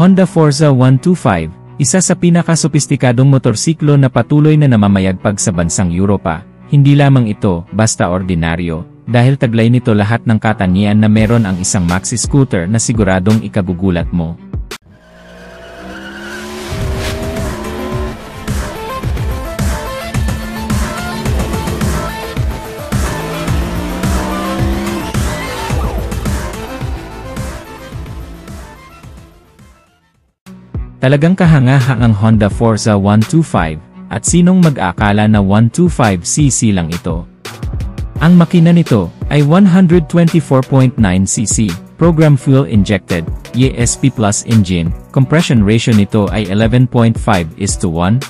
Honda Forza 125, isa sa pinaka-sopistikadong motorsiklo na patuloy na namamayagpag sa bansang Europa. Hindi lamang ito basta ordinaryo, dahil taglay nito lahat ng katangian na meron ang isang maxi scooter na siguradong ikagugulat mo. Talagang kahanga-hangang Honda Forza 125, at sinong mag-aakala na 125cc lang ito? Ang makina nito ay 124.9cc, program fuel injected, ESP Plus engine, compression ratio nito ay 11.5:1,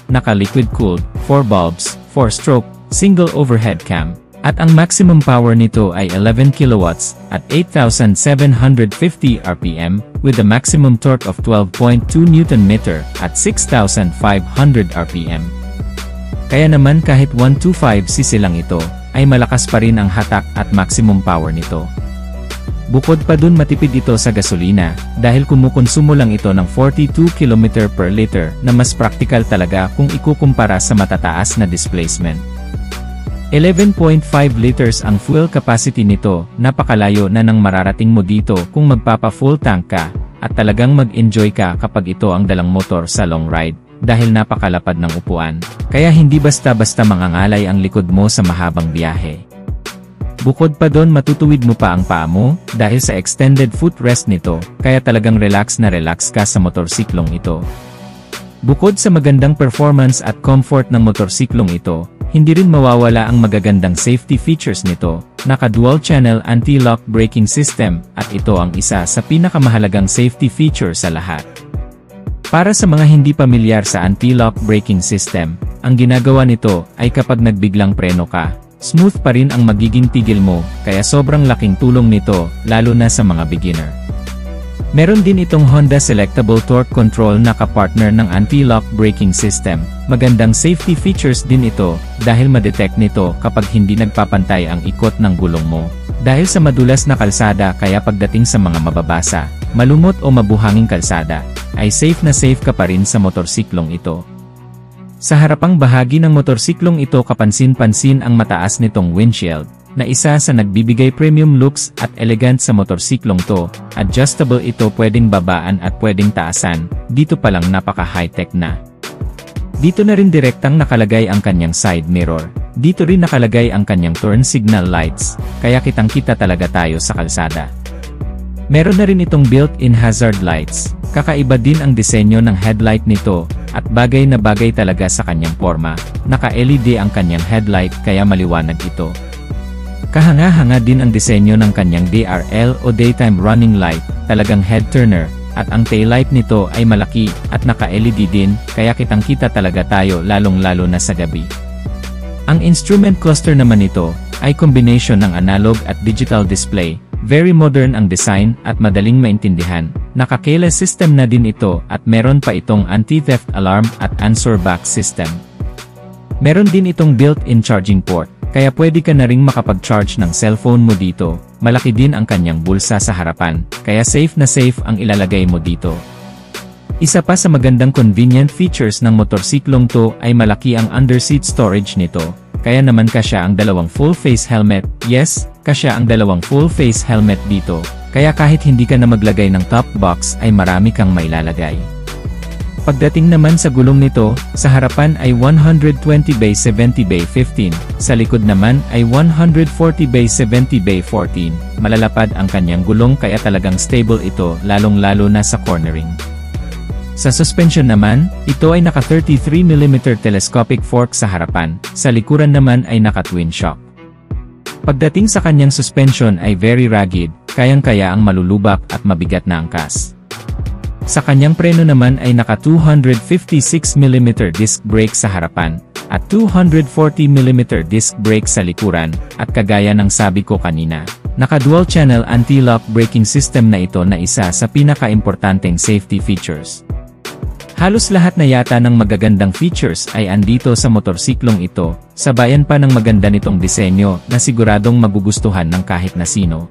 naka-liquid cooled, 4 bulbs, 4-stroke, single overhead cam. At ang maximum power nito ay 11 kilowatts at 8,750 RPM with a maximum torque of 12.2 Nm at 6,500 RPM. Kaya naman kahit 125cc lang ito, ay malakas pa rin ang hatak at maximum power nito. Bukod pa dun matipid ito sa gasolina dahil kumukonsumo lang ito ng 42 km per liter na mas practical talaga kung ikukumpara sa matataas na displacement. 11.5 liters ang fuel capacity nito, napakalayo na nang mararating mo dito kung magpapa-full tank ka, at talagang mag-enjoy ka kapag ito ang dalang motor sa long ride, dahil napakalapad ng upuan, kaya hindi basta-basta mangangalay ang likod mo sa mahabang biyahe. Bukod pa doon matutuwid mo pa ang paa mo, dahil sa extended footrest nito, kaya talagang relax na relax ka sa motorsiklong ito. Bukod sa magandang performance at comfort ng motorsiklong ito, hindi rin mawawala ang magagandang safety features nito, naka-dual channel anti-lock braking system, at ito ang isa sa pinakamahalagang safety feature sa lahat. Para sa mga hindi pamilyar sa anti-lock braking system, ang ginagawa nito ay kapag nagbiglang preno ka, smooth pa rin ang magiging tigil mo, kaya sobrang laking tulong nito, lalo na sa mga beginner. Meron din itong Honda Selectable Torque Control na kapartner ng anti-lock braking system. Magandang safety features din ito, dahil madetect nito kapag hindi nagpapantay ang ikot ng gulong mo. Dahil sa madulas na kalsada kaya pagdating sa mga mababasa, malumot o mabuhanging kalsada, ay safe ka pa rin sa motorsiklong ito. Sa harapang bahagi ng motorsiklong ito kapansin-pansin ang mataas nitong windshield, na isa sa nagbibigay premium looks at elegant sa motorsiklong to. Adjustable ito, pwedeng babaan at pwedeng taasan, dito palang napaka-high-tech na. Dito na rin direktang nakalagay ang kanyang side mirror, dito rin nakalagay ang kanyang turn signal lights, kaya kitang-kita talaga tayo sa kalsada. Meron na rin itong built-in hazard lights, kakaiba din ang disenyo ng headlight nito, at bagay na bagay talaga sa kanyang forma, naka-LED ang kanyang headlight kaya maliwanag ito. Kahanga-hanga din ang disenyo ng kanyang DRL o Daytime Running Light, talagang head-turner, at ang taillight nito ay malaki at naka-LED din, kaya kitang-kita talaga tayo lalong-lalo na sa gabi. Ang instrument cluster naman nito ay combination ng analog at digital display, very modern ang design at madaling maintindihan. Naka-keyless system na din ito at meron pa itong anti-theft alarm at answer back system. Meron din itong built-in charging port, kaya pwede ka na ring makapag-charge ng cellphone mo dito. Malaki din ang kanyang bulsa sa harapan, kaya safe na safe ang ilalagay mo dito. Isa pa sa magandang convenient features ng motorsiklong to ay malaki ang underseat storage nito, kaya naman kasya ang dalawang full-face helmet. Yes, kasya ang dalawang full-face helmet dito, kaya kahit hindi ka na maglagay ng top box ay marami kang mailalagay. Pagdating naman sa gulong nito, sa harapan ay 120/70/15, sa likod naman ay 140/70/14. Malalapad ang kanyang gulong kaya talagang stable ito, lalong-lalo na sa cornering. Sa suspension naman, ito ay naka 33mm telescopic fork sa harapan, sa likuran naman ay naka twin shock. Pagdating sa kanyang suspension ay very rugged, kayang-kaya ang malulubak at mabigat na angkas. Sa kanyang preno naman ay naka 256mm disc brake sa harapan, at 240mm disc brake sa likuran, at kagaya ng sabi ko kanina, naka dual channel anti-lock braking system na ito na isa sa pinaka-importanteng safety features. Halos lahat na yata ng magagandang features ay andito sa motorsiklong ito, sabayan pa ng maganda nitong disenyo na siguradong magugustuhan ng kahit na sino.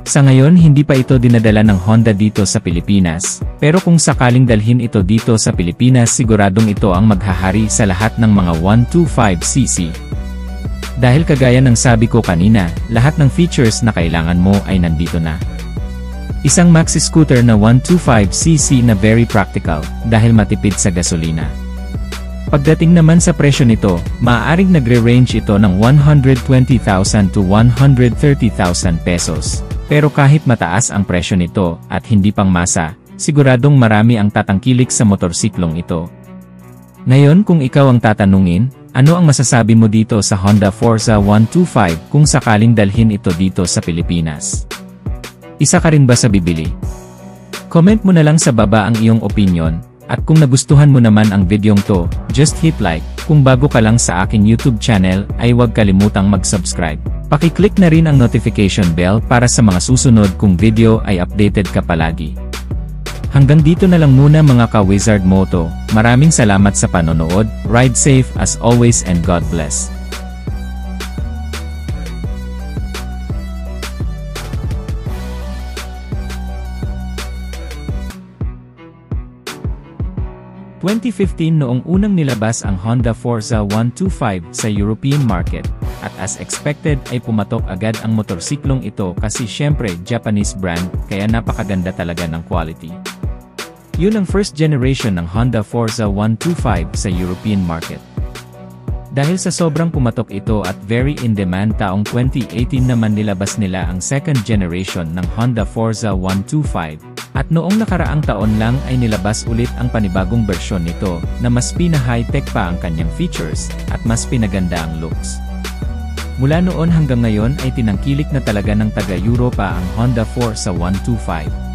Sa ngayon hindi pa ito dinadala ng Honda dito sa Pilipinas, pero kung sakaling dalhin ito dito sa Pilipinas siguradong ito ang maghahari sa lahat ng mga 125cc. Dahil kagaya ng sabi ko kanina, lahat ng features na kailangan mo ay nandito na. Isang maxi scooter na 125cc na very practical, dahil matipid sa gasolina. Pagdating naman sa presyo nito, maaaring nagre-range ito ng 120,000 to 130,000 pesos. Pero kahit mataas ang presyo nito, at hindi pang masa, siguradong marami ang tatangkilik sa motorsiklong ito. Ngayon kung ikaw ang tatanungin, ano ang masasabi mo dito sa Honda Forza 125 kung sakaling dalhin ito dito sa Pilipinas? Isa ka rin ba sa bibili? Comment mo na lang sa baba ang iyong opinion, at kung nagustuhan mo naman ang videong to, just hit like. Kung bago ka lang sa aking YouTube channel, ay huwag kalimutang mag-subscribe. Paki-click na rin ang notification bell para sa mga susunod kong video ay updated ka palagi. Hanggang dito na lang muna mga ka-Wizard Moto, maraming salamat sa panonood, ride safe as always and God bless. – 2015 noong unang nilabas ang Honda Forza 125 sa European market, at as expected ay pumatok agad ang motorsiklong ito kasi syempre Japanese brand kaya napakaganda talaga ng quality. Yun ang first generation ng Honda Forza 125 sa European market. Dahil sa sobrang pumatok ito at very in demand taong 2018 naman nilabas nila ang second generation ng Honda Forza 125, at noong nakaraang taon lang ay nilabas ulit ang panibagong bersyon nito na mas pina-high-tech pa ang kanyang features at mas pinaganda ang looks. Mula noon hanggang ngayon ay tinangkilik na talaga ng taga-Europa ang Honda Forza 125.